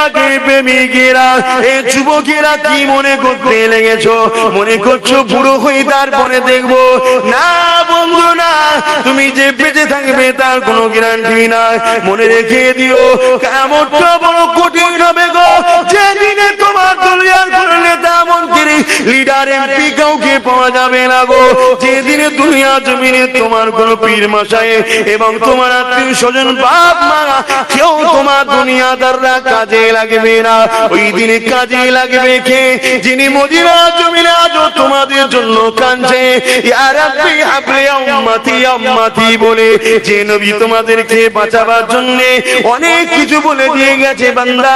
পাকের প্রেমিকেরা, এ যুবকেরা কি মনে করতে লেগেছো? মনে করছো বুড়ো হয়ে তারপরে দেখবো? না বন্ধু না, তুমি যে বেঁচে থাকবে তার কোনো গ্যারান্টি নাই। মনে রেখে দিও কিয়ামতটা বড় কঠিন হবে গো, যেদিনে তোমার দুনিয়ার কোনো নেতা মন্ত্রী লিডার এমপি কাউকে পাওয়া যাবে না গো, যেদিনে দুনিয়া জমিনে তোমার কোনো পীর মশাই এবং তোমার আত্মীয় স্বজন বাপ মা কেউ তোমার দুনিয়াদাররা কাজে লাগবে না। ওই দিনে কাজে লাগবে কে? যিনি মদিনা জমিনে আজও তোমাদের জন্য কাঁদছে ইয়া রাব্বি হাবলি উম্মতি উম্মতি বলে, যে নবী তোমাদেরকে বাঁচাবার জন্য অনেক কিছু বলে দিয়ে গেছে। বান্দা,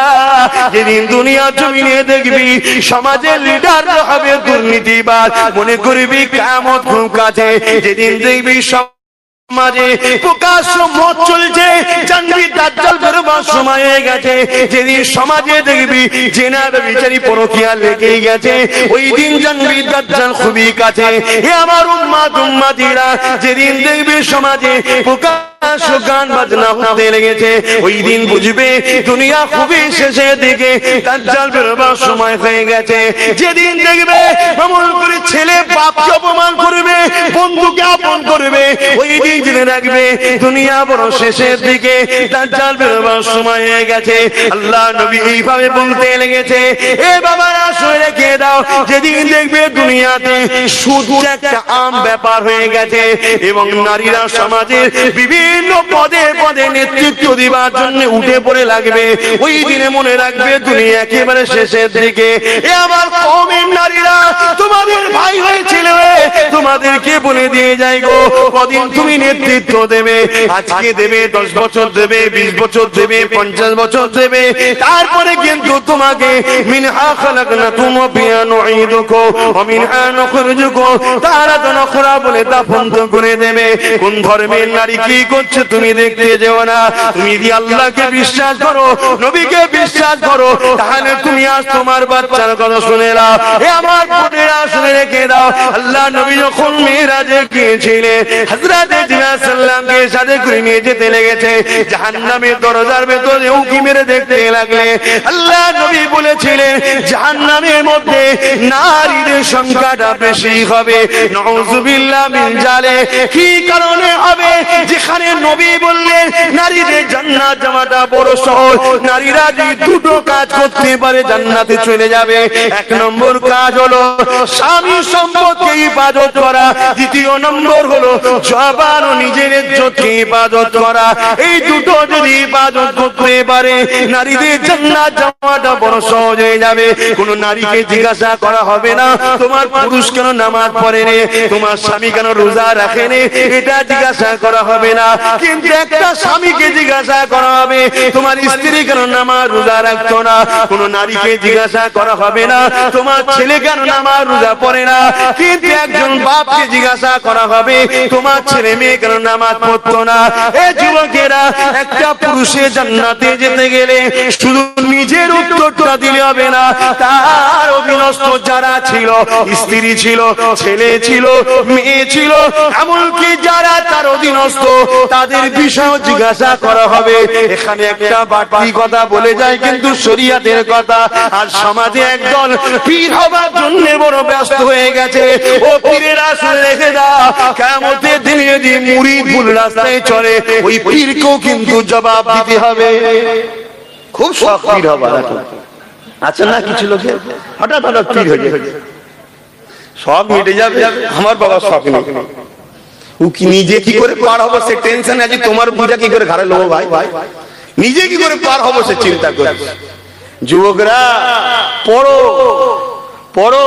যেদিন দুনিয়া জমিনে দেখবি সমাজের লিডার হবে দুর্নীতিবাজ, মনে করবি কিয়ামত খুব কাছে। যেদিন দেখবি সমাজে প্রকাশ্য মত চলছে, জানবি দাজ্জাল বেরোবার সময় হয়ে গেছে। যেদিন সমাজে দেখবি জেনার বিচারি পরকীয়া লেগে গেছে, ওই দিন জানবি দাজ্জাল খুবই কাছে। হে আমার উম্মত উম্মতিরা, যেদিন দেখবি সমাজে প্রকাশ্য গান বাজনা হতে লেগেছে, ওই দিন বুঝবে দুনিয়া খুবই শেষের দিকে, দাজ্জাল বেরোবার সময় হয়ে গেছে। যেদিন দেখবে এমন করে ছেলে বাপকে অপমান করবে, বন্ধুকে আপন করবে, ওই দিন জেনে রাখবে দুনিয়া বড় শেষের দিকে, দাজ্জাল বেরোবার সময় হয়ে গেছে। আল্লাহ নবী এইভাবে বলতে লেগেছে, এ বাবারা শুনে রেখে দাও, যেদিন দেখবে দুনিয়াতে সুদ একটা আম ব্যাপার হয়ে গেছে এবং নারীরা সমাজের বিভিন্ন পদে পদে নেতৃত্ব দিবার জন্য উঠে পড়ে লাগবে, ওই দিনে মনে রাখবে দুনিয়া একেবারে শেষের দিকে। এ আমার কওমের নারীরা, তোমাদের ভাই হয়েছিল, তোমাদেরকে বলে দিয়ে যাই গো, কদিন তুমি নেতৃত্ব দেবে, আজকে দেবে, 10 বছর দেবে, 20 বছর দেবে, 50 বছর দেবে, তারপরে কিন্তু তোমাকে মিনহা খালাকনাকুম ওয়া ফিহা নুঈদুকুম ওয়া মিনহা নুখরিজুকুম তারাতান উখরা বলে দাফন করে দেবে। কোন ধর্মের নারী কি করছে তুমি দেখতে যেও না। তুমি যদি আল্লাহকে বিশ্বাস করো, নবীকে বিশ্বাস করো, তাহলে তুমি আজ তোমার বাচ্চার কথা শুনে নাও। হে আমার বোনেরা শুনে রেখে দাও, আল্লাহ নবী যখন মিরাজে গিয়েছিলেন, হযরত জিবরাইল সাল্লামকে সাথে করে নিয়ে যেতে লেগেছে, জাহান্নামের দরজার ভেতরে উঁকি মেরে দেখতে লাগলে আল্লাহ নবী বলেছিলেন জাহান্নামের মধ্যে নারীদের সংখ্যাটা বেশি হবে। নাউযুবিল্লাহ মিন জালিক। কি কারণে হবে? যেখানে নবী বললেন নারীদের জান্নাত যাওয়াটা বড় সহজ, নারীরা যদি দুটো কাজ করতে পারে জান্নাতে চলে যাবে। 1 নম্বর কাজ হলো স্বামী সম্পদকে ইবাদত করা, দ্বিতীয় নম্বর হলো জবান ও নিজের ইজ্জতকে ইবাদত করা। এই দুটো যদি ইবাদত করতে পারে নারীদের জান্নাত যাওয়াটা বড় সহজ হয়ে যাবে। কোন নারীকে জিজ্ঞাসা করা হবে না তোমার পুরুষ কেন নামাজ পড়ে নে, তোমার স্বামী কেন রোজা রাখে নে, এটা জিজ্ঞাসা করা হবে না। কিন্তু একটা স্বামীকে জিজ্ঞাসা করা হবে তোমার স্ত্রী কেন নামাজ রোজা রাখতো না। কোন নারীকে জিজ্ঞাসা করা হবে না তোমার ছেলে কেন নামাজ রোজা পড়ে না। কিন্তু একজন বাপকে জিজ্ঞাসা করা হবে তোমার ছেলে মেয়ে কেন নামাজ পড়তো না। এই যুবকেরা, একটা পুরুষের জান্নাতে যেতে গেলে শুধু নিজের উত্তরটা দিলে হবে না, তার অধীনস্থ যারা ছিল, স্ত্রী ছিল, ছেলে ছিল, মেয়ে ছিল, এমনকি যারা তার অধীনস্থ তাদের বিষয় জিজ্ঞাসা করা হবে। এখানে একটা বাড়তি কথা বলে যায় কিন্তু শরীয়তের কথা। আর সমাজে একদল পীর হবার জন্য বড় ব্যস্ত হয়ে গেছে। ও পীরেরা শুনে রেখে দাও, কিয়ামতের দিনে যদি মুরিদ ভুল রাস্তায় চলে ওই পীরকেও কিন্তু জবাব দিতে হবে। খুব শখ পীর হবার আছে না, কিছু লোকে হঠাৎ হঠাৎ পীর হয়ে যায়, সব মিটে যাবে। আমার বাবা শখ নেই, ও কি নিজে কি করে পার হবো সে টেনশন আছে। তোমার বুঝা কি করে ঘরে লোবো ভাই, নিজে কি করে পার হবো সে চিন্তা করে। যুবকরা পড়ো পড়ো,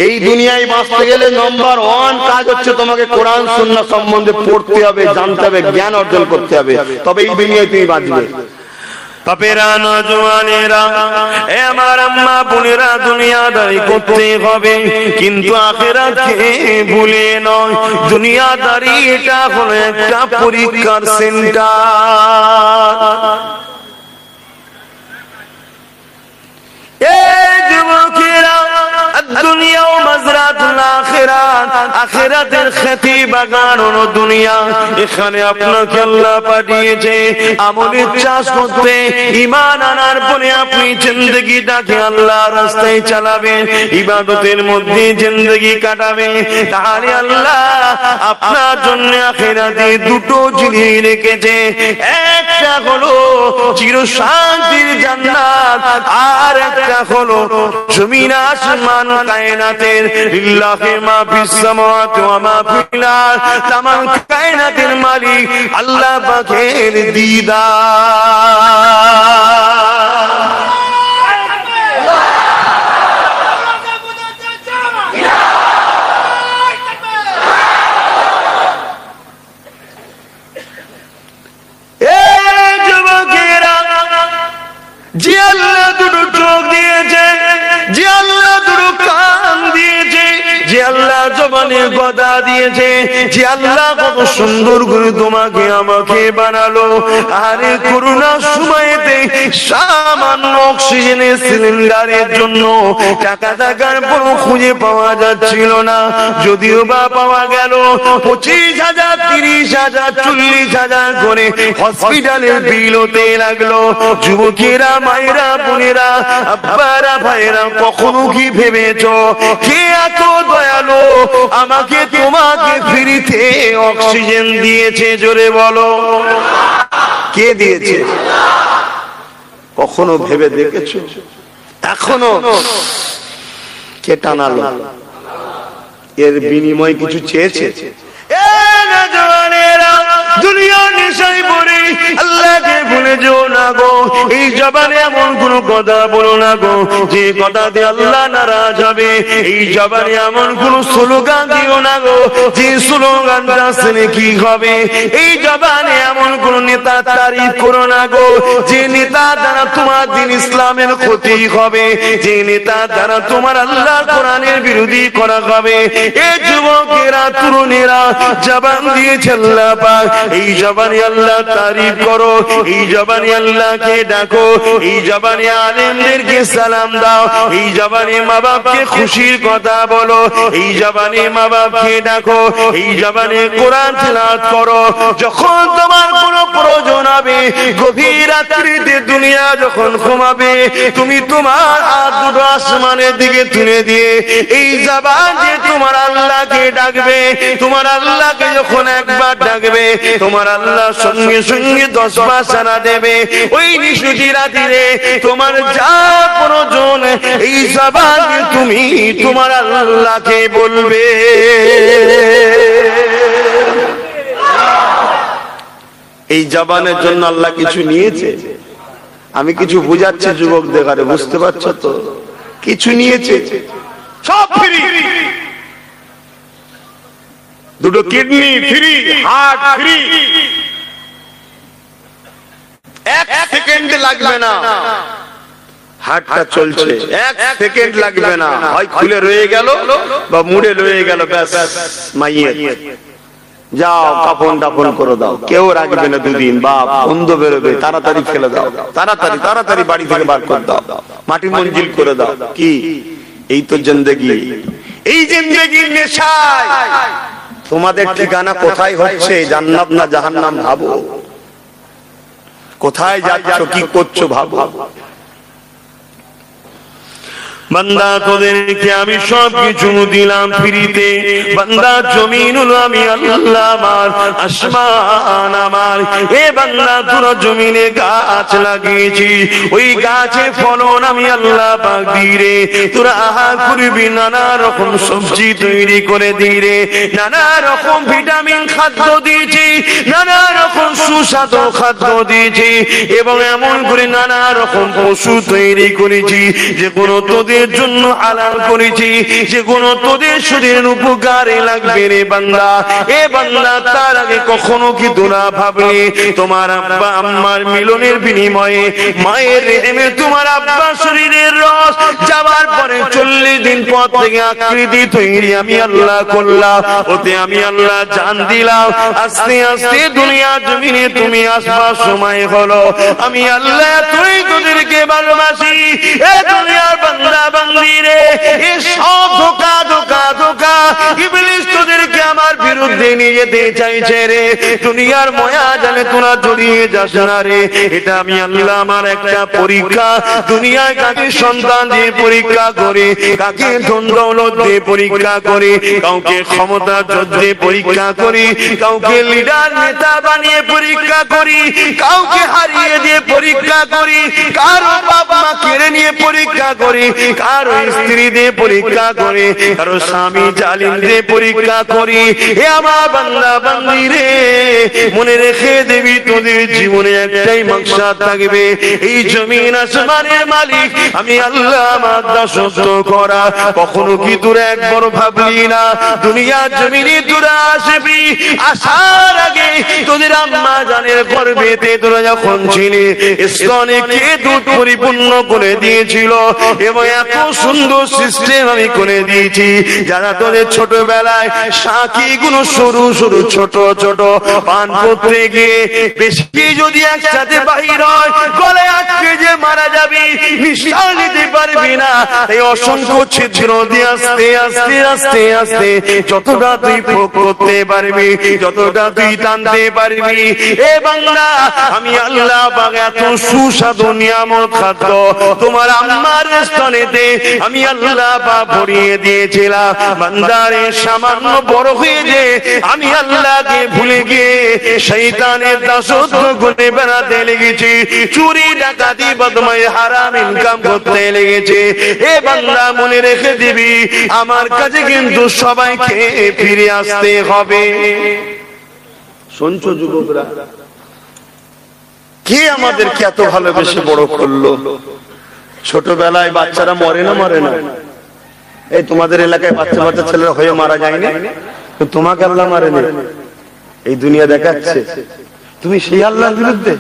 এই দুনিয়ায় বাঁচতে গেলে নম্বর 1 কাজ হচ্ছে তোমাকে কোরআন সুন্নাহ সম্বন্ধে পড়তে হবে, জানতে হবে, জ্ঞান অর্জন করতে হবে, তবে এই দুনিয়ায় তুমি বাঁচবে। বাপেরা, নওজওয়ানেরা, এ আমার আম্মা বোনেরা, দুনিয়াদারি করতে হবে কিন্তু আখিরাতকে ভুলে নয়। দুনিয়াদারি এটা হলো একটা পরীক্ষার সেন্টার। এ যুবকেরা, দুনিয়াও মাজরাতুল আখিরাত, আখিরাতের খেতি বাগান হলো দুনিয়া। এখানে আপনাকে আল্লাহ পাঠিয়েছে আমলের চাষ করতে, ঈমান আনার পরে আপনি জিন্দেগিটাকে আল্লাহর রাস্তায় চালাবেন, ইবাদতের মধ্যে জিন্দেগি কাটাবেন। তাহলে আল্লাহ আপনার জন্য আখিরাতে দুটো জিনিস রেখেছে, একটা হলো চিরশান্তির জান্নাত, আর একটা হলো জমিন আসমান কায়নাতের লিল্লাহি মা ফিস সামাওয়াতি ওয়া মা ফিল আরদ, তামাম কায়নাতের মালিক আল্লাহ পাকের দিদার। যে আল্লাহ দুটো চোখ দিয়েছে, যে আল্লাহ দুটো কান দিয়েছে, যে আল্লাহ জবানে কথা দিয়েছে, যে আল্লাহ কত সুন্দর করে তোমাকে আমাকে বানালো। আরে করোনার সময়তে সামান্য অক্সিজেনের সিলিন্ডারের জন্য টাকা টাকার পর খুঁজে পাওয়া যাচ্ছিল না, যদিও বা পাওয়া গেল 25,000, 30,000, 40,000 করে হসপিটালের বিল হতে লাগলো। যুবকেরা, মায়েরা, বোনেরা, আব্বারা, ভাইরা, কখনো কি ভেবেছো কে এত দয়ালু আমাকে তোমাকে ফ্রিতে অক্সিজেন দিয়েছে? জোরে বলো, কে দিয়েছে? কখনো ভেবে দেখেছো? এখনো কে টানালো? এর বিনিময় কিছু চেয়েছে? দুনিয়ার নেশায় পড়ে আল্লাহকে ভুলে যেও না গো। এই জবানে এমন কোন কথা বলো না গো যে কথাতে আল্লাহ নারাজ হবে। এই জবানে এমন কোন স্লোগান দিও না গো যে স্লোগানটা শুনে কি হবে। এই জবানে এমন কোন নেতা তারিফ করো না গো যে নেতা দ্বারা তোমার দিন ইসলামের ক্ষতি হবে, যে নেতা দ্বারা তোমার আল্লাহ কোরআনের বিরোধী করা হবে। এ যুবকেরা, তরুণেরা, জবান দিয়েছে আল্লাহ পাক, এই জবানে আল্লাহ তারিফ করো, এই জবানে আল্লাহকে ডাকো, এই জবানে আলেমদেরকে সালাম দাও, এই জবানে মা বাপকে খুশির কথা বলো, এই জবানে মা বাপকে ডাকো, এই জবানে কোরআন তিলাওয়াত করো। যখন তোমার কোনো প্রয়োজন হবে, গভীর রাত্রিতে দুনিয়া যখন ঘুমাবে, তুমি তোমার হাত দুটো আসমানের দিকে তুলে দিয়ে এই জবান দিয়ে তোমার আল্লাহকে ডাকবে। তোমার আল্লাহকে যখন একবার ডাকবে, তোমার আল্লাহ সঙ্গে সঙ্গে 10 বার সাড়া দেবে। ওই নিশুতি রাতে তোমার যা প্রয়োজন এই জবান দিয়ে তুমি তোমার আল্লাহকে বলবে। এই জবানের জন্য আল্লাহ কিছু নিয়েছে? আমি কিছু বুঝাচ্ছি যুবকদের, আরে বুঝতে পারছো তো? কিছু নিয়েছে, সব ফ্রি। দুটো kidney free, heart free, 1 second লাগবে না। হার্টটা চলছে, 1 সেকেন্ড লাগবে না, হয় খুলে রয়ে গেল বা মুড়ে রয়ে গেল, ব্যাস মাইয়ের। যাও কাপন টাপন করে দাও, কেউ রাখবে না 2 দিন, বাপ বন্ধ বেরোবে, তাড়াতাড়ি ফেলে দাও, তাড়াতাড়ি তাড়াতাড়ি বাড়ি থেকে বার করে দাও, মাটি মঞ্জিল করে দাও। কি এই তো জিন্দেগি। এই জিন্দেগির নেশায় তোমাদের ঠিকানা কোথায় হচ্ছে? জান্নাত না জাহান্নাম ভাবো। কোথায় যাচ্ছ, কি করছো ভাবো। বান্দা তোদেরকে আমি সব কিছু দিলাম ফ্রিতে। বান্দা জমিন হলো আমি আল্লাহ আমার, আসমান আমার। এ বান্দা তোরা জমিনে গাছ লাগিয়েছি, ওই গাছে ফলন আমি আল্লাহ পাক দিই রে। তোরা আহার করবি, নানা রকম সবজি তৈরি করে দিই রে, নানা রকম ভিটামিন খাদ্য দিয়েছি, নানা রকম সুস্বাদু খাদ্য দিয়েছি, এবং এমন করে নানা রকম পশু তৈরি করেছি যেগুলো তোদের জন্য হালাল করেছি, যেগুলো তোদের শরীরের উপকারে লাগবে রে বান্দা। এ বান্দা, তার আগে কখনো কি তোরা ভাবলে তোমার আব্বা আম্মার মিলনের বিনিময়ে মায়ের রেহেমে তোমার আব্বা শরীরের রস যাবার পরে 40 দিন পর থেকে আকৃতি তৈরি আমি আল্লাহ করলাম, ওতে আমি আল্লাহ জান দিলাম। আস্তে আস্তে দুনিয়া জমিনে তুমি আসবার সময় হলো। আমি আল্লাহ তুই তোদেরকে ভালোবাসি। এ দুনিয়ার বান্দা, বান্দিরে, এই সব ধোঁকা ধোঁকা ধোঁকা ইবলিস তোদেরকে আমার বিরুদ্ধে নিয়ে যেতে চাইছে রে। দুনিয়ার মায়া জানে তোরা জড়িয়ে যাস না রে। এটা আমি আল্লাহ আমার একটা পরীক্ষা। দুনিয়ায় কাকে সন্তান দিয়ে পরীক্ষা করে, কাকে ধন দৌলত দিয়ে পরীক্ষা করে, কাউকে ক্ষমতা যুদ্ধে পরীক্ষা করি, কাউকে লিডার নেতা বানিয়ে পরীক্ষা করি, কাউকে হারিয়ে দিয়ে পরীক্ষা করি, কারো বাবা মা কেড়ে নিয়ে পরীক্ষা করি, কারো স্ত্রী দিয়ে পরীক্ষা করি, কারো স্বামী জালিম দিয়ে পরীক্ষা করি। এ আমার বান্দা বান্দি রে, মনে রেখে দিবি তোদের জীবনে একটাই মাকসাদ থাকবে, এই জমিন আসমানের মালিক আমি আল্লাহ, আমার দাসত্ব করা। কখনো কি তোরা একবার ভাবলি না দুনিয়ার জমিনে তোরা আসবি, আসার আগে তোদের আম্মা জানের গর্ভেতে তোরা যখন ছিলি স্তনে কে দুধ পরিপূর্ণ করে দিয়েছিল, এবং এত সুন্দর সিস্টেম আমি করে দিয়েছি যারা তোদের ছোটবেলায় সাকি গুলো সরু সরু ছোট ছোট পান করতে গিয়ে বেশি যদি একসাথে বাহির হয় গলায় আটকে যে মারা যাবি, নিঃশ্বাস নিতে পারবি না। এই অসংখ্য ছিদ্র দিয়ে আস্তে আস্তে আস্তে আস্তে যতটা তুই ভোগ করতে পারবি, যতটা তুই টানতে পারবি, এ বাংলা আমি আল্লাহ পাক এত সুস্বাদু নিয়ামত খাদ্য তোমার আম্মার স্তনেতে আমি আল্লাহ পাক ভরিয়ে দিয়েছিলাম। বান্দারে সামান্য বড় হয়ে যে আমি আল্লাহকে ভুলে গিয়ে শয়তানের দাসত্ব করে বেড়াতে লেগেছি, চুরি ডাকাতি বদমাইশ হারাম ইনকাম করতে লেগেছে। এ বান্দা মনে রেখে দিবি আমার কাছে কিন্তু সবাইকে ফিরে আসতে হবে। শুনছো যুবকরা, কে আমাদেরকে এত ভালোবেসে বড় করলো? ছোটবেলায় বাচ্চারা মরে না মরে না? এই তোমাদের এলাকায় বাচ্চা বাচ্চা ছেলেরা হয়ে মারা যায়নি? তোমাকে আল্লাহ মারেনি, এই দুনিয়া দেখাচ্ছে তুমি সেই আল্লাহর বিরুদ্ধে।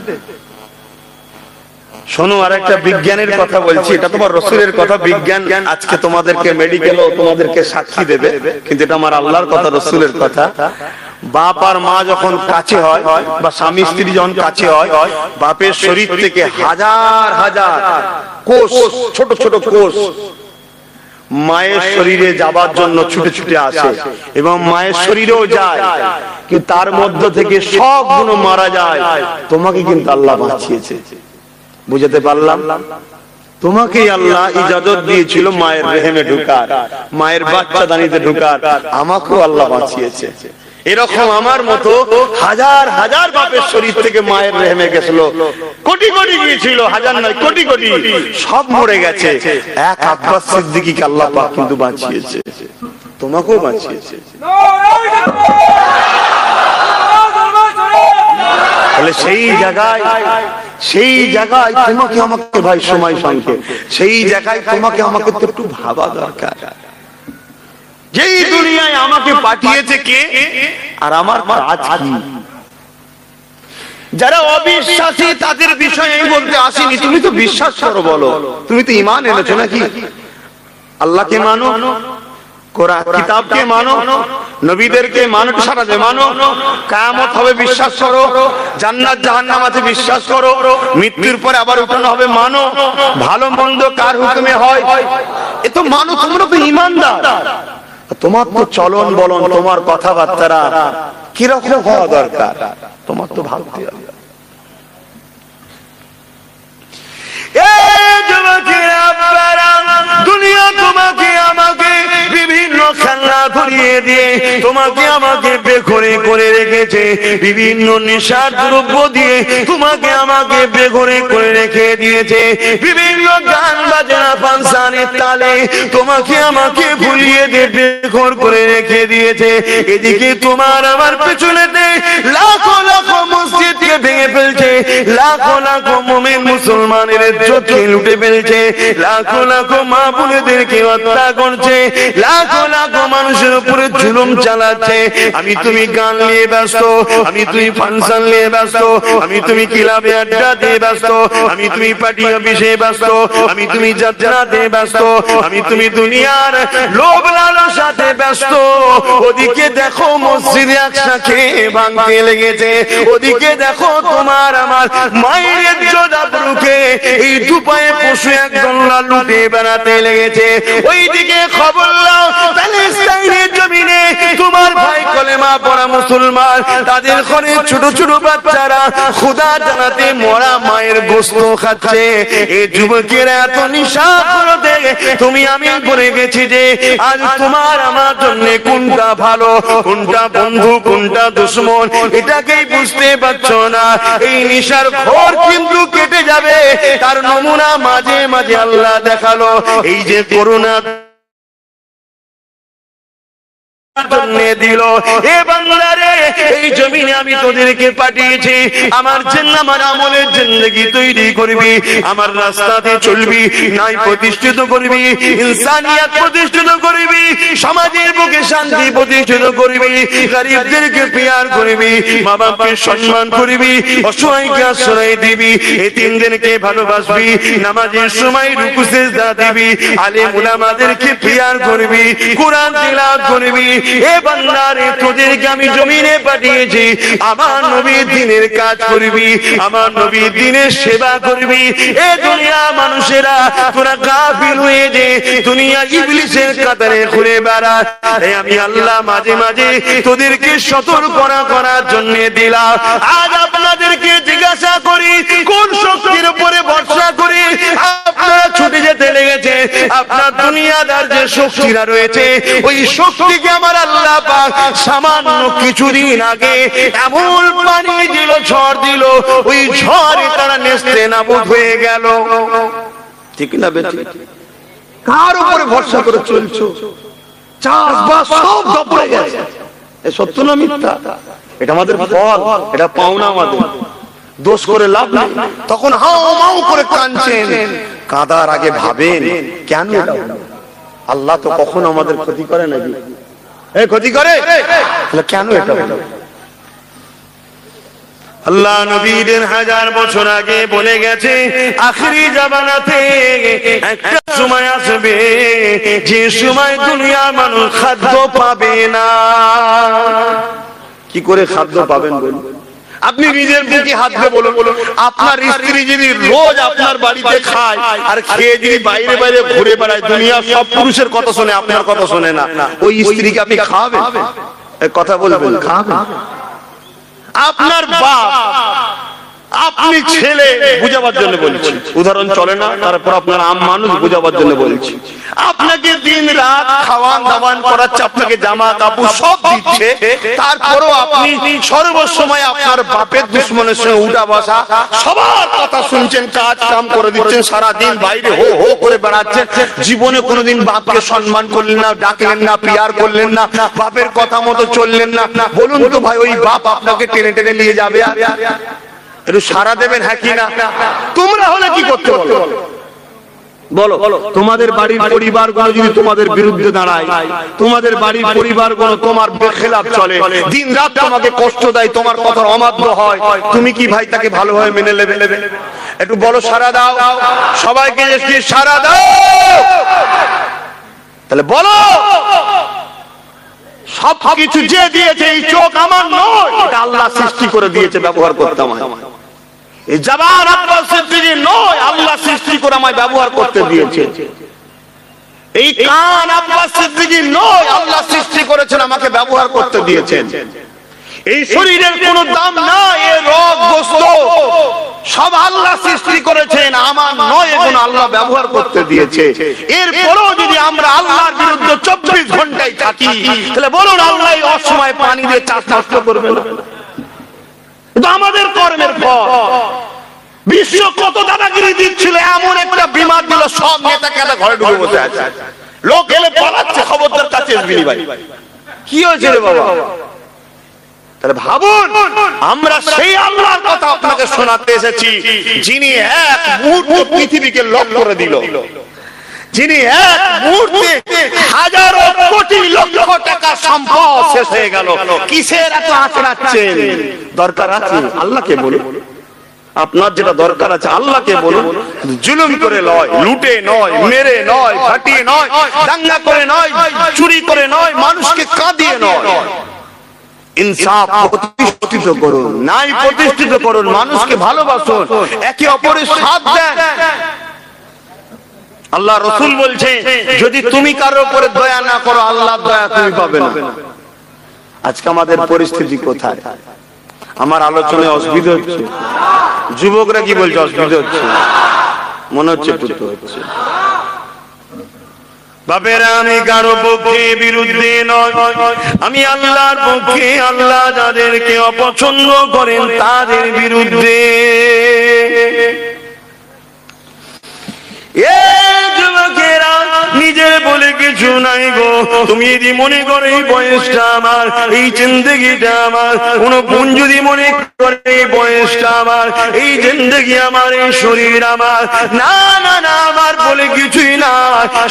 শোনো, আর একটা বিজ্ঞানের কথা বলছি, এটা তোমার রসুলের কথা। বিজ্ঞান আজকে তোমাদেরকে মেডিকেলও তোমাদেরকে সাক্ষী দেবে, কিন্তু এটা আমার আল্লাহর কথা, রসুলের কথা। বাপ আর মা যখন কাছে হয় বা স্বামী স্ত্রী যখন কাছে হয়, বাপের শরীর থেকে হাজার হাজার কোষ, ছোট ছোট কোষ মায়ের শরীরে যাবার জন্য ছুটে ছুটে আসে এবং মায়ের শরীরেও যায়, কিন্তু তার মধ্য থেকে সবগুলো মারা যায়। তোমাকে কিন্তু আল্লাহ বাঁচিয়েছে। বুঝাতে পারলাম? তোমাকে আল্লাহ ইজাজত দিয়েছিল মায়ের রেহেমে ঢুকার, মায়ের বাচ্চা দানিতে ঢুকার, আমাকেও আল্লাহ বাঁচিয়েছে। এরকম আমার মতো হাজার হাজার বাপের শরীর থেকে মায়ের রেহেমে গেছিল, কোটি কোটি গিয়েছিল, হাজার নয় কোটি কোটি, সব মরে গেছে। এক আব্বাস সিদ্দিকীকে আল্লাহ পাক কিন্তু বাঁচিয়েছে, তোমাকেও বাঁচিয়েছে। তাহলে সেই জায়গায় তোমাকে আমাকে, ভাই সময় সংক্ষেপ, সেই জায়গায় তোমাকে আমাকে তো একটু ভাবা দরকার। যেই দুনিয়ায় আমাকে পাঠিয়েছে কে, আর আমার কাজ কি? যারা অবিশ্বাসী তাদের বিষয়ে আমি বলতে আসিনি, তুমি তো বিশ্বাস করো, বলো তুমি তো ঈমান এনেছো নাকি? আল্লাহকে মানো, কোরআন কিতাবকে মানো, নবীদেরকে মানো, সারাতে মানো, কিয়ামত হবে বিশ্বাস করো, জান্নাত জাহান্নাম আছে বিশ্বাস করো, মৃত্যুর পরে আবার উঠানো হবে মানো, ভালো মন্দ কার হুকুমে হয় এ তো মানো। তোমরা তো ঈমানদার, তোমার তো চলন বলন, তোমার কথাবার্তা কিরকম হওয়া দরকার তোমার তো ভাবতে হবে। দুনিয়া তোমাকে আমাকে বিভিন্ন খেলনা ধরিয়ে দিয়ে তোমাকে আমাকে বেঘরে করে রেখেছে, বিভিন্ন নেশার দ্রব্য দিয়ে তোমাকে আমাকে বেঘরে করে রেখে দিয়েছে, বিভিন্ন গান বাজনা ফাংশনের তালে তোমাকে আমাকে ভুলিয়ে দিয়ে বেঘর করে রেখে দিয়েছে। এদিকে তোমার আমার পেছনেতে লাখো লাখো মসজিদকে ভেঙে ফেলছে, লাখো লাখো মুমিন মুসলমানের ইজ্জতকে লুটে ফেলছে, লাখো লাখো মা বোনেদেরকে হত্যা করছে, লাখো লাখো মানুষের উপরে জুলুম চালাচ্ছে। আমি তুমি গান নিয়ে ব্যস্ত, আমি তুমি ফাংশন নিয়ে ব্যস্ত, আমি তুমি ক্লাবে আড্ডা দিয়ে ব্যস্ত, আমি তুমি পার্টি অফিসে ব্যস্ত, আমি তুমি যাত্রাতে ব্যস্ত, আমি তুমি দুনিয়ার লোভ লালসাতে ব্যস্ত। ওদিকে দেখো মসজিদে আকসা খেয়ে ভাঙতে লেগেছে, ওদিকে দেখো তোমার আমার মায়ের ইজ্জত আবরুকে এই দুপায়ে পশু একদল লুটে বেড়াতে লেগেছে। ওইদিকে খবর নাও প্যালেস্টাইনের জমিনে তোমার ভাই কলেমা পড়া মুসলমান, তাদের ঘরে ছোট ছোট বাচ্চারা খোদা জানাতে মরা মায়ের গোশত খাচ্ছে। এই যুবকেরা এত নিশা করতে তুমি আমি করে গেছি যে আজ তোমার আমার জন্য কোনটা ভালো, কোনটা বন্ধু, কোনটা দুশমন, এটাকেই বুঝতে পারছো না। এই নিশার ঘোর কিন্তু কেটে যাবে, তার নমুনা মাঝে মাঝে আল্লাহ দেখালো। এই যে করোনা দিল, এ বাংলারে এই জমিনে আমি তোদেরকে পাঠিয়েছি আমার জন্য, আমার আমলের জিন্দেগি তৈরি করবি, আমার রাস্তাতে চলবি, ন্যায় প্রতিষ্ঠিত করবি, ইনসানিয়াত প্রতিষ্ঠিত করবি, সমাজের বুকে শান্তি প্রতিষ্ঠিত করবি, গরিবদেরকে প্যার করবি, মা বাপকে সম্মান করবি, অসহায়কে আশ্রয় দিবি, এতিমদেরকে ভালোবাসবি, নামাজের সময় রুকু সিজদা দিবি, আলেম উলামাদেরকে প্যার করবি, কোরআন তিলাওয়াত করবি। এ বান্দারে তোদেরকে আমি জমিনে পাঠিয়েছি আমার নবীর দ্বীনের কাজ করবি, আমার নবীর দ্বীনের সেবা করবি। এ দুনিয়া মানুষেরা তোরা গাফিল হয়ে যে দুনিয়া ইবলিসের কাতারে ঘুরে বেড়ায়, আমি আল্লাহ মাঝে মাঝে তোদেরকে সতর্ক করার জন্য দিলাম। আজ আপনাদেরকে জিজ্ঞাসা করি কোন শক্তির উপরে ভরসা করি আপনারা ছুটে যেতে লেগেছে? আপনার দুনিয়াদার যে শক্তিরা রয়েছে ওই শক্তিকে আমার আল্লাহ পাক সামান্য কিছুদিন আগে এমন পানি দিল, ঝড় দিল, ওই ঝড়ে তারা নেস্তে নাবুদ হয়ে গেল। ঠিক না বেটি? কার উপরে ভরসা করে চলছো? চাষবাস সব দপড়ে গেছে। এ সত্য না মিথ্যা? এটা আমাদের ফল, এটা পাওনা আমাদের, দোষ করে লাভ নেই। তখন হাও মাও করে কাঁদছেন, কাঁদার আগে ভাবেন কেন? আল্লাহ তো কখনো আমাদের ক্ষতি করে নাকি? ক্ষতি করে কেন? এটা আল্লাহ নবীর 1000 বছর আগে বলে গেছে আখিরি জামানাতে একটা সময় আসবে যে সময় দুনিয়ার মানুষ খাদ্য পাবে না। কি করে খাদ্য পাবেন বলুন? আপনি নিজের মুখে হাত দিয়ে বলুন, আপনার স্ত্রী যদি রোজ আপনার বাড়িতে খায় আর খেয়ে যদি বাইরে বাইরে ঘুরে বেড়ায়, দুনিয়া সব পুরুষের কথা শোনে, আপনার কথা শোনে না, ওই স্ত্রীকে আপনি খাওয়াবেন? কথা বলবেন, খাওয়াবেন? আপনার বাপ, আপনি ছেলে, বুঝাবার জন্য বলছি, উদাহরণ চলে না, তারপর আপনার আম মানুষ, বুঝাবার জন্য বলছি। আপনাকে দিন রাত খাওয়ান দাওয়ান করাচ্ছে, আপনাকে জামা কাপড় সব দিচ্ছে, তারপরও আপনি সর্বসময় আপনার বাপের দুশ্মনের সঙ্গে উঠা বসা, সবার কথা শুনছেন, কাজ কাম করে দিচ্ছেন, সারাদিন বাইরে হো হো করে বেড়াচ্ছেন, জীবনে কোনোদিন বাপকে সম্মান করলেন না, ডাকলেন না, প্যার করলেন না, বাপের কথা মতো চললেন না। বলুন তো ভাই, ওই বাপ আপনাকে টেনে টেনে নিয়ে যাবে? একটু সারা দেবেন হ্যাঁ কি না? তোমরা হলে কি করতে বলো? তোমাদের বাড়ির পরিবারগুলো যদি তোমাদের বিরুদ্ধে দাঁড়ায়, তোমাদের বাড়ির পরিবারগুলো তোমার বেখেলাফ চলে, দিন রাত তোমাকে কষ্ট দেয়, তোমার কথার অমান্য হয়, তুমি কি ভাই তাকে ভালোভাবে মেনে নেবে? একটু বলো, সারা দাও, সবাইকে সারা দাও। তাহলে বলো, সব কিছু যে দিয়েছে, এই চোখ আমার নয়, এটা আল্লাহ সৃষ্টি করে দিয়েছে, ব্যবহার করতে আমায়। এই জবান আপনার সৃষ্টি নয়, আল্লাহ সৃষ্টি করে আমায় ব্যবহার করতে দিয়েছে। এই কান আপনার সৃষ্টি নয়, আল্লাহ সৃষ্টি করেছেন, আমাকে ব্যবহার করতে দিয়েছেন। এই শরীরের কোনো দাম নাই, এই রগ গোশত সব আল্লাহ সৃষ্টি করেছেন, আমার নয়, এগুলো আল্লাহ ব্যবহার করতে দিয়েছে। এরপরও যদি আমরা আল্লাহর বিরুদ্ধে 24 ঘন্টায় থাকি, তাহলে বলুন আল্লাহ অসময়ে পানি দিয়ে চাষ নষ্ট করবে না? এটা আমাদের কর্মের ফল। বিশ্ব কত দাদাগিরি দিচ্ছিল, এমন একটা বিমার দিল, সব নেতা কেদা ঘরে ঢুকে বসে আছে, লোক এলে পালাচ্ছে, খবরদার কাছে আসবিনি ভাই। কি হয়েছে রে বাবা? তাহলে ভাবুন, আমরা সেই আল্লাহর কথা আপনাকে শোনাতে এসেছি যিনি এক মুহূর্তে পৃথিবীকে লক করে দিল, যিনি এক মুহূর্তে হাজারো কোটি লক্ষ টাকা সম্পদ শেষ হয়ে গেল। কিসের এত আঁচড়াচ্ছেন? দরকার আছে আল্লাহকে বলুন, আপনার যেটা দরকার আছে আল্লাহকে বলুন। জুলুম করে নয়, লুটে নয়, মেরে নয়, ফাটিয়ে নয়, দাঙ্গা করে নয়, চুরি করে নয়, মানুষকে কাঁদিয়ে নয়, ইনসাফ প্রতিষ্ঠিত করুন, নাই প্রতিষ্ঠিত করুন, মানুষকে ভালোবাসুন, একে অপরের সাথ দেন। আল্লাহ রাসূল বলছে যদি তুমি কারোর উপরে দয়া না করো আল্লাহর দয়া তুমি পাবে না। আজকে আমাদের পরিস্থিতি কোথায়? আমার আলোচনায় অসুবিধা হচ্ছে? যুবকরা কি বলছে অসুবিধা হচ্ছে? মনে হচ্ছে একটু হচ্ছে। বাপেরা আমি কারো পক্ষে বিরুদ্ধে নয়, আমি আল্লাহর পক্ষে। আল্লাহ যাদেরকে অপছন্দ করেন তাদের বিরুদ্ধে। যুবকেরা নিজের বলে কিছু নাই গো। তুমি যদি মনে করো এই বয়সটা আমার, এই জিন্দেগিটা আমার, কোন বোন যদি মনে করে এই বয়সটা আমার, এই জিন্দেগি আমার, এই শরীর আমার, না না না, আমার বলে কিছুই না,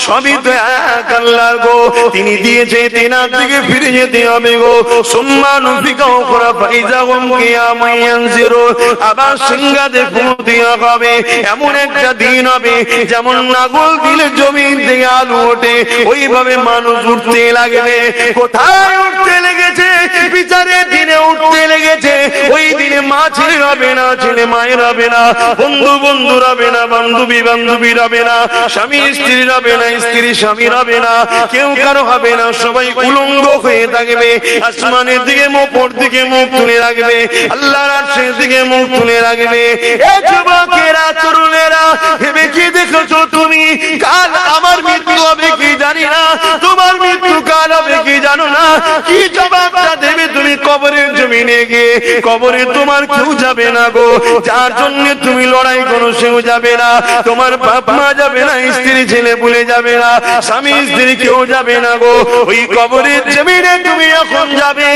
সবই তো এক আল্লাহর গো। তিনি দিয়েছে, তেনার দিকে ফিরে যেতে হবে গো। সুম্মানুফিকাও করা ফাইজাহুম কিয়ামান ইয়ানজিরুন। আবার সিংহাতে ফুঁ দেওয়া হবে। এমন একটা দিন হবে যেমন নাগল দিলে জমিন থেকে আলু ওঠে, ওইভাবে মানুষ উঠতে লাগবে। কোথায় উঠতে লেগেছে? বিচারের দিনে উঠতে লেগেছে। ওই দিনে মা ছেলে হবে না, ছেলে মায়ের হবে না, বন্ধু বন্ধু হবে না, বান্ধবী বান্ধবী হবে না, স্বামী স্ত্রী হবে না, স্ত্রী স্বামী হবে না, কেউ কারো হবে না, সবাই উলঙ্গ হয়ে থাকবে। আসমানের দিকে মুখ, ওপর দিকে মুখ তুলে রাখবে, আল্লাহর আরশের দিকে মুখ তুলে রাখবে। এ যুবকেরা, তরুণেরা, ভেবে কি দেখেছো তুমি? কাল আমার মৃত্যু হবে কি জানি না, তোমার মৃত্যু কাল হবে কি জানো না। কি জবাবটা দেবে তুমি কবরের জমিনে গিয়ে? কবরে তোমার কেউ যাবে না গো, যার জন্য তুমি লড়াই করো সেও যাবে না, তোমার বাপ মা যাবে না, স্ত্রী ছেলে ভুলে যাবে না, স্বামী স্ত্রী কেউ যাবে না গো। ওই কবরের জমিনে তুমি এখন যাবে,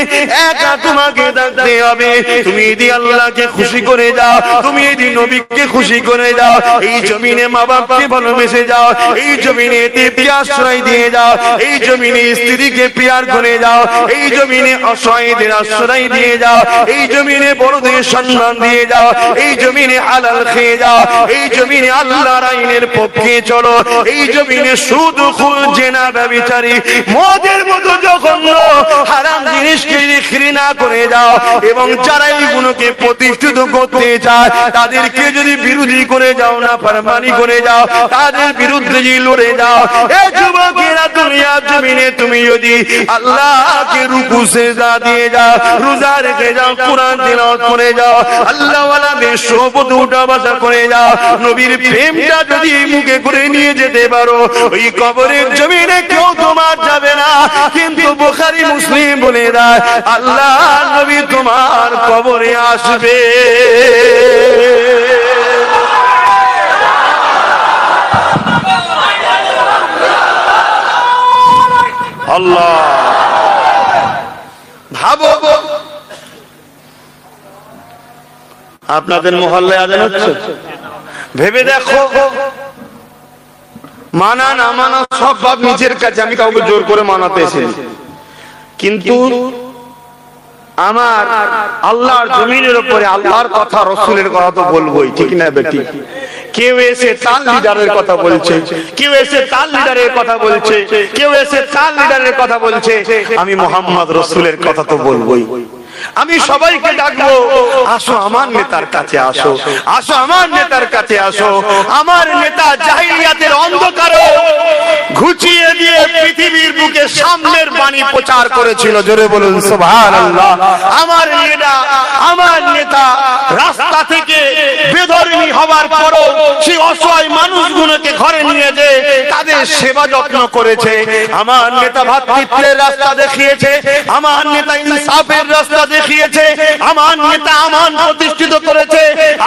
একা তোমাকে থাকতে হবে। তুমি যদি আল্লাহকে খুশি করে যাও, তুমি যদি নবীকে খুশি করে যাও, এই জমিনে মা বাপকে ভালোবেসে যাও, এই জমিনে আশ্রয় দিয়ে যাও, এই জমিনে স্ত্রীকে প্যার করে যাও, এই জমিনে অসহায়দের আশ্রয় দিয়ে যাও, এই জমিনে বড়দের সম্মান দিয়ে যাও, এই জমিনে হালাল খেয়ে যাও, এই জমিনে আল্লাহর আইনের পক্ষে চলো, এই জমিনে সুদ খুন জেনা ব্যভিচারী মদের মতো জঘন্য হারাম জিনিসকে ঘৃণা করে যাও, এবং যারা এইগুলোকে প্রতিষ্ঠিত করতে চায় তাদেরকে যদি বিরোধী করে যাও, না ফরমানি করে যাও, তাদের বিরুদ্ধে যদি লড়ে যাও, এ যুবকেরা দুনিয়ার জমিনে তুমি যদি আল্লাহকে রুকু সিজদা দিয়ে যাও, রোজা রেখে যাও, কোরআন তিলাওয়াত করে যাও, আল্লাহ ওয়ালাদের সোহবতে উঠা বসা করে যাও, নবীর প্রেমটা যদি মুখে করে নিয়ে যেতে পারো, ওই কবরের জমিনে কেউ তোমার যাবে না। কিন্তু বুখারী মুসলিম বলে দেয় আল্লাহ নবী তোমার কবরে আসবে। আল্লাহ, ভাবো আপনাদের মহল্লায় আজান হচ্ছে, ভেবে দেখো, মানা না মানা সব ভাব নিজের কাছে, আমি কাউকে জোর করে মানাতে এসেছি, কিন্তু আমার আল্লাহর জমিনের উপরে আল্লাহর কথা, রসুলের কথা তো বলবোই, ঠিক না বেটি? কেউ এসে তার লিডারের কথা বলছে, কেউ এসে তার লিডারের কথা বলছে, কেউ এসে তার লিডারের কথা বলছে, আমি মুহাম্মদ রসুলের কথা তো বলবোই। আমি সবাইকে ডাকবো, আসো আমার নেতার কাছে, আসো আসো আমার নেতার কাছে আসো। আমার নেতা জাহিলিয়াতের অন্ধকারে ঘুচিয়ে দিয়ে পৃথিবীর বুকে সামনের বাণী প্রচার করেছিল, জোরে বলুন সুবহানাল্লাহ। আমার নেতা রাস্তা থেকে বেধর্মী হওয়ার পরও সেই অসহায় মানুষগুলোকে ঘরে নিয়ে যে তাদের সেবা যত্ন করেছে। আমার নেতা ভাতৃত্বের রাস্তা দেখিয়েছে, আমার নেতা ইনসাফের রাস্তা দেখিয়েছে, আমার নেতা আমান প্রতিষ্ঠিত করেছে,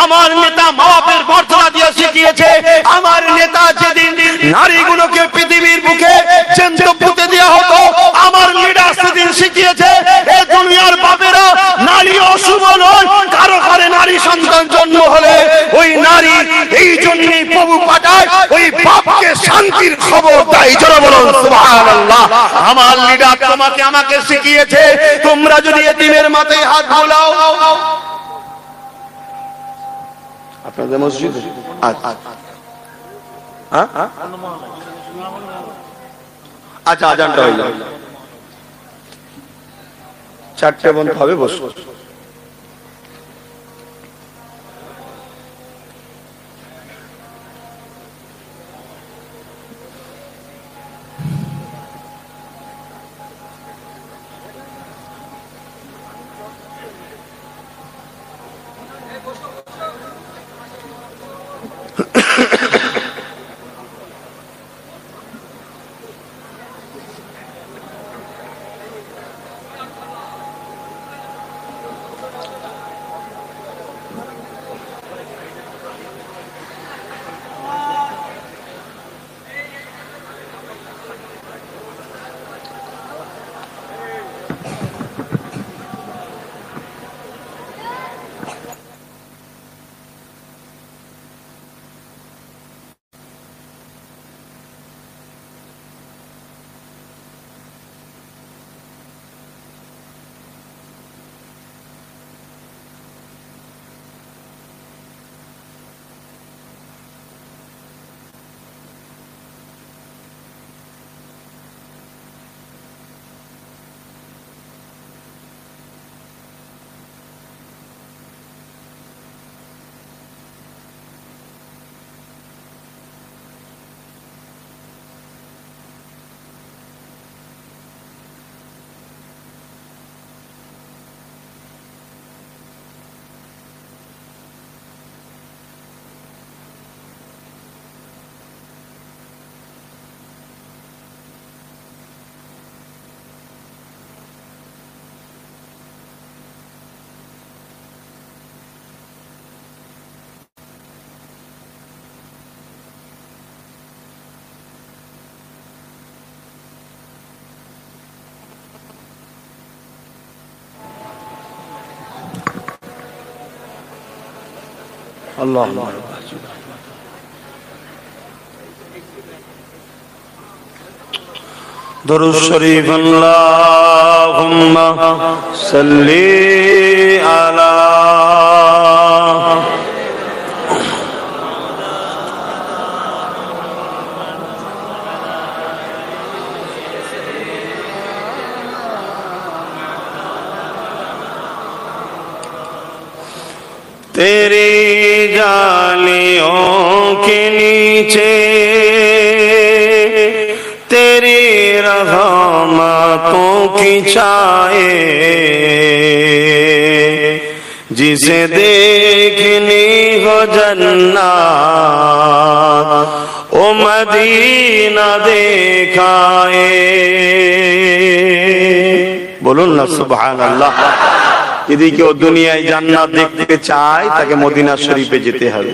আমার নেতা মা বাপের মর্যাদা দিয়ে শিখিয়েছে, আমার নেতা যেদিন নারীগুলোকে পৃথিবীর বুকে জ্যান্ত পুঁতে দেওয়া হতো, আমার লিডার সেদিন শিখিয়েছে এই দুনিয়ার বাপেরা নারী অশুভ নয়, কারো ঘরে নারী সন্তান জন্ম হলে ওই নারী এই জন্যই প্রভু পাঠায় ওই বাপকে শান্তির খবর দেয়, জোরে বলুন সুবহানাল্লাহ। আমার লিডার তোমাকে আমাকে শিখিয়েছে, তোমরা যদি এতিমের মাথায় হাত বোলাও, আপনাদের মসজিদে আচ্ছা আজানটা হয়ে যাবে, 4টে বন্ধ হবে, বসো। اللهم درود شریف اللهم صلی علی تیری جالیوں کے نیچے تیری رحمتوں کی چھائے جسے دیکھنی ہو جنت او مدینہ دیکھائے. বলুন না সুবহানাল্লাহ. যদি কেউ দুনিয়ায় জান্নাত দেখতে চায় তাকে মদিনা শরীফে যেতে হবে.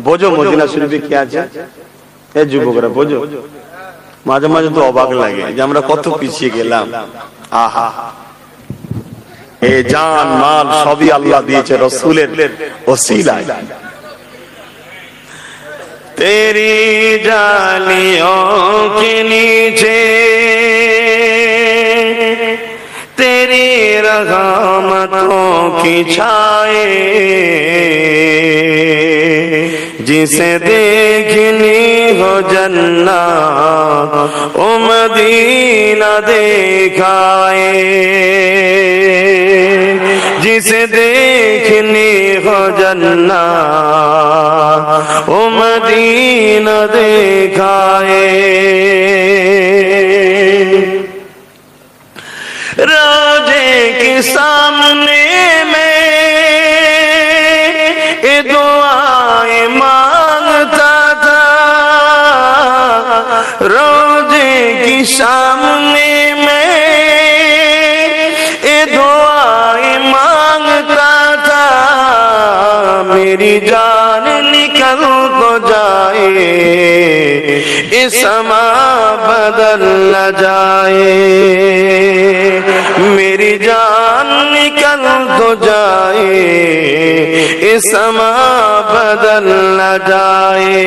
বোঝো মদিনা শরীফে কি আছে? এ যুবকরা বোঝো, মাঝে মাঝে তো অবাক লাগে যে আমরা কত পিছিয়ে গেলাম. আহা, এ জান মাল সবই আল্লাহ দিয়েছে রাসূলের ওসিলায়. তেরি জালিयों के नीचे तेरी रहमतों की छाए जिसे देखनी हो जन्नत ओ मदीना दिखाए. जिसे देखनी हो जन्नत ओ मदीना दिखाए. रोजे के सामने में ये दुआएं मांगता था. रोजे के सामने में ये दुआएं मांगता था. मेरी जान निकल तो जाए ये समा बदल न जाए. मेरी जान निकल तो जाए ये समा बदल न जाए.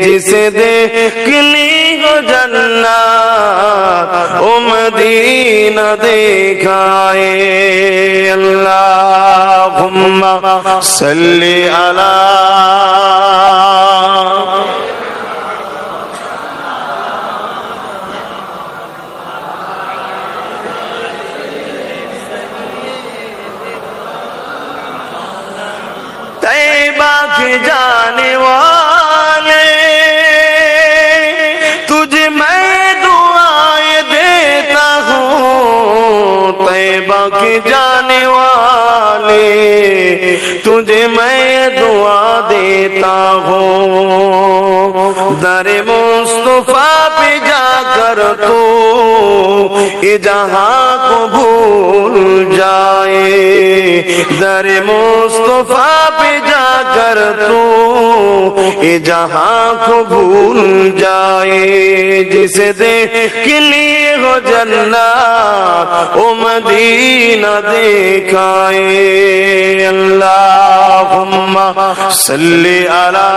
जिसे देखनी हो जन्नत ओ मदीना दिखाए. अल्लाहुम्मा सल्ली अला तैबा के जाने वाले तुझे मैं दुआएं देता हूँ. तैबा के जाने वाले तुझे मैं दुआ देता हूँ. दरे मुस्तफा पे जाकर तू ये जहां को भूल जाए. दरे मुस्तफा पे जाकर तू ये जहां को भूल जाए. जिसे देखनी हो जन्नत ओ मदीना दिखाए. अल्लाहुम्मा सल्ली अला